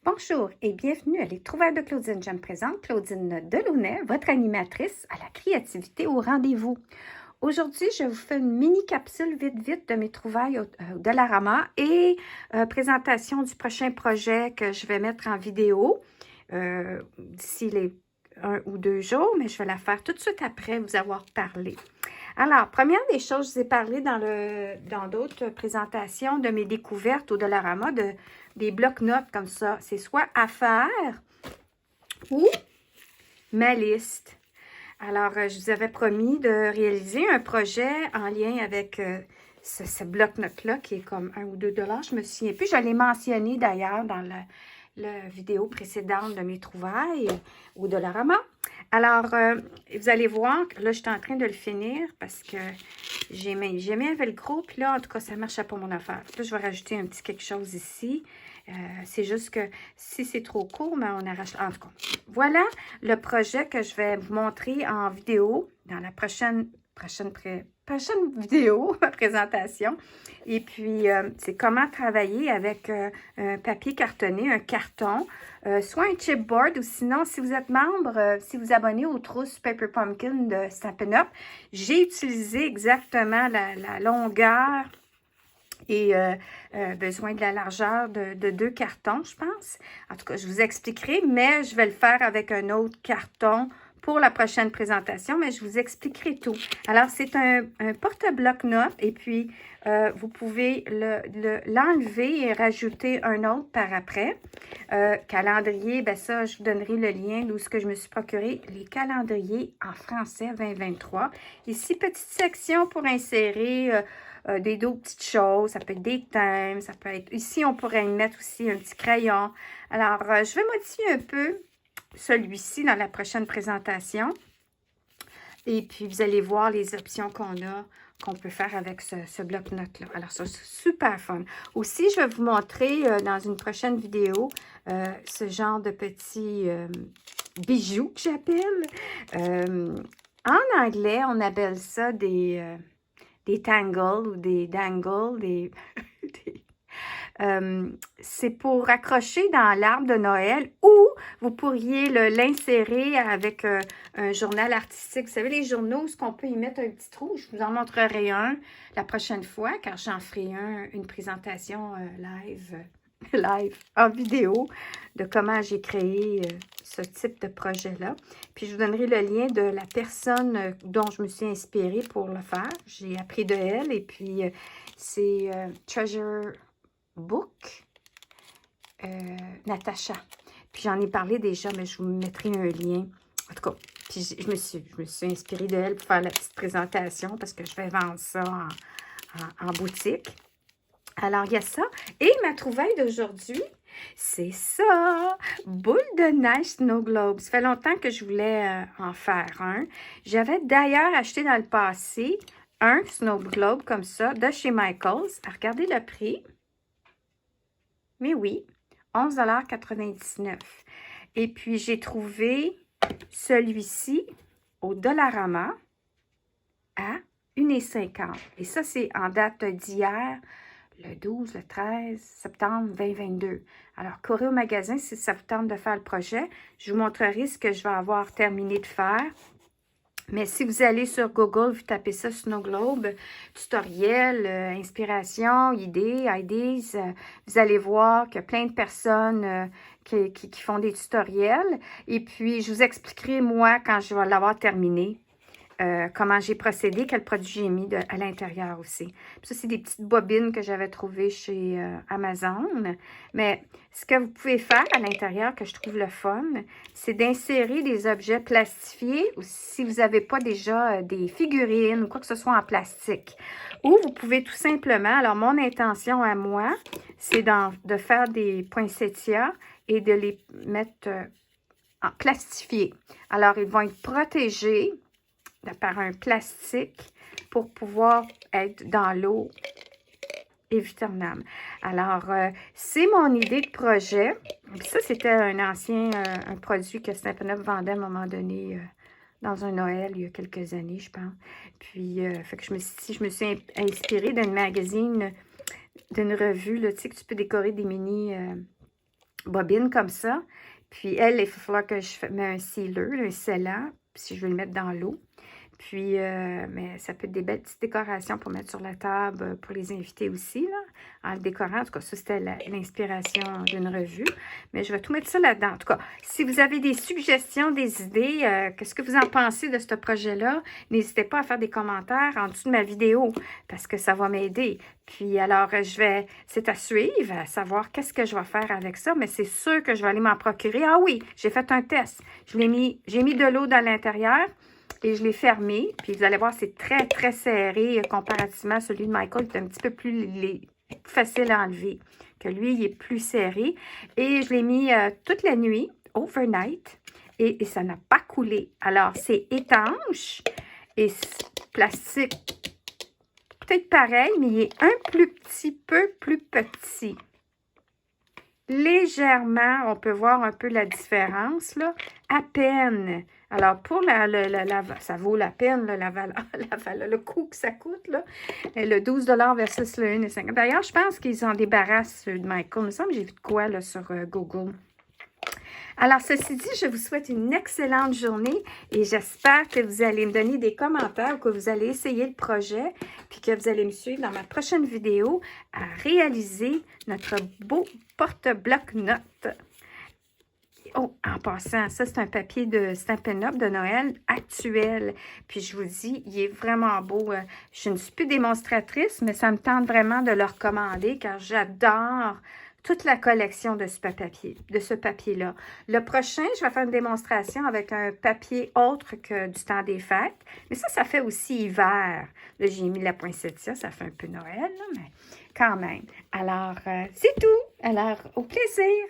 Bonjour et bienvenue à Les Trouvailles de Claudine. Je me présente Claudine Delaunay, votre animatrice à la créativité au rendez-vous. Aujourd'hui, je vous fais une mini capsule vite de mes trouvailles au Dollarama et présentation du prochain projet que je vais mettre en vidéo d'ici les 1 ou 2 jours, mais je vais la faire tout de suite après vous avoir parlé. Alors, première des choses, je vous ai parlé dans d'autres présentations de mes découvertes au Dollarama, des blocs-notes comme ça. C'est soit à faire ou ma liste. Alors, je vous avais promis de réaliser un projet en lien avec ce bloc-notes-là qui est comme 1 ou 2 $. Je me souviens plus. Je l'ai mentionné d'ailleurs dans la vidéo précédente de mes trouvailles au Dollarama. Alors, vous allez voir que là, je suis en train de le finir parce que j'ai mis un velcro. Puis là, en tout cas, ça ne marchait pas mon affaire. Là, je vais rajouter un petit quelque chose ici. C'est juste que si c'est trop court, mais on arrache. En tout cas, voilà le projet que je vais vous montrer en vidéo dans la prochaine vidéo, présentation. Et puis, c'est comment travailler avec un papier cartonné, un carton, soit un chipboard ou sinon, si vous êtes membre, si vous abonnez aux trousses Paper Pumpkin de Stampin' Up, j'ai utilisé exactement la longueur et besoin de la largeur de 2 cartons, je pense. En tout cas, je vous expliquerai, mais je vais le faire avec un autre carton pour la prochaine présentation, mais je vous expliquerai tout. Alors, c'est un porte-bloc-notes et puis vous pouvez l'enlever et rajouter un autre par après. Calendrier, ben ça, je vous donnerai le lien d'où ce que je me suis procuré, les calendriers en français 2023. Ici, petite section pour insérer d'autres petites choses, ça peut être des thèmes, ça peut être... Ici, on pourrait y mettre aussi un petit crayon. Alors, je vais modifier un peu celui-ci dans la prochaine présentation. Et puis, vous allez voir les options qu'on peut faire avec ce bloc-notes-là. Alors, ça, c'est super fun. Aussi, je vais vous montrer dans une prochaine vidéo ce genre de petits bijoux que j'appelle. En anglais, on appelle ça des tangles ou des dangles, c'est pour accrocher dans l'arbre de Noël ou vous pourriez l'insérer avec un journal artistique. Vous savez, les journaux où on peut y mettre un petit trou. Je vous en montrerai un la prochaine fois car j'en ferai une présentation live en vidéo de comment j'ai créé ce type de projet-là. Puis, je vous donnerai le lien de la personne dont je me suis inspirée pour le faire. J'ai appris de elle et puis c'est Treasure Book, Natacha. Puis, j'en ai parlé déjà, mais je vous mettrai un lien. En tout cas, puis je me suis inspirée de elle pour faire la petite présentation parce que je vais vendre ça en boutique. Alors, il y a ça. Et ma trouvaille d'aujourd'hui, c'est ça! Boule de neige Snow Globe. Ça fait longtemps que je voulais en faire un. J'avais d'ailleurs acheté dans le passé un Snow Globe comme ça de chez Michaels. Regardez le prix. Mais oui, 11,99 $. Et puis, j'ai trouvé celui-ci au Dollarama à 1,50 $. Et ça, c'est en date d'hier, le 12, le 13 septembre 2022. Alors, courez au magasin si ça vous tente de faire le projet. Je vous montrerai ce que je vais avoir terminé de faire. Mais si vous allez sur Google, vous tapez ça, Snow Globe, tutoriel, inspiration, idées, vous allez voir qu'il y a plein de personnes qui font des tutoriels. Et puis, je vous expliquerai, moi, quand je vais l'avoir terminé, comment j'ai procédé, quel produit j'ai mis à l'intérieur aussi. Puis ça, c'est des petites bobines que j'avais trouvées chez Amazon. Mais ce que vous pouvez faire à l'intérieur, que je trouve le fun, c'est d'insérer des objets plastifiés ou si vous n'avez pas déjà des figurines ou quoi que ce soit en plastique. Ou vous pouvez tout simplement, alors mon intention à moi, c'est de faire des poinsettias et de les mettre en plastifiés. Alors, ils vont être protégés par un plastique pour pouvoir être dans l'eau éviternable. Alors, c'est mon idée de projet. Puis ça, c'était un produit que Stampin' Up vendait à un moment donné dans un Noël, il y a quelques années, je pense. Puis, fait que je me suis inspirée d'un magazine, d'une revue, là, tu sais, que tu peux décorer des mini bobine comme ça. Puis elle, il va falloir que je mette un sealer, un scellant, si je veux le mettre dans l'eau. Puis, mais ça peut être des belles petites décorations pour mettre sur la table pour les invités aussi, là, en le décorant. En tout cas, ça, c'était l'inspiration d'une revue. Mais je vais tout mettre ça là-dedans. En tout cas, si vous avez des suggestions, des idées, qu'est-ce que vous en pensez de ce projet-là? N'hésitez pas à faire des commentaires en dessous de ma vidéo parce que ça va m'aider. Puis, alors, c'est à suivre, à savoir qu'est-ce que je vais faire avec ça, mais c'est sûr que je vais aller m'en procurer. Ah oui, j'ai fait un test. J'ai mis de l'eau dans l'intérieur. Et je l'ai fermé, puis vous allez voir, c'est très, très serré comparativement à celui de Michael, qui est un petit peu plus facile à enlever, que lui, il est plus serré. Et je l'ai mis toute la nuit, overnight, et ça n'a pas coulé. Alors, c'est étanche et plastique, peut-être pareil, mais il est un petit peu plus petit. Légèrement, on peut voir un peu la différence, là, à peine. Alors, pour ça vaut la peine, là, le coût que ça coûte, là, le 12 $ versus le 1,50 $. D'ailleurs, je pense qu'ils en débarrassent, ceux de Michael. Il me semble que j'ai vu de quoi là, sur Google. Alors, ceci dit, je vous souhaite une excellente journée et j'espère que vous allez me donner des commentaires, que vous allez essayer le projet, puis que vous allez me suivre dans ma prochaine vidéo à réaliser notre beau porte-bloc-notes. Oh, en passant, ça, c'est un papier de Stampin' Up de Noël actuel. Puis, je vous dis, il est vraiment beau. Je ne suis plus démonstratrice, mais ça me tente vraiment de le recommander car j'adore toute la collection de ce papier-là. Le prochain, je vais faire une démonstration avec un papier autre que du temps des fêtes. Mais ça fait aussi hiver. Là, j'ai mis la poinsettia, ça fait un peu Noël, là, mais quand même. Alors, c'est tout. Alors, au plaisir.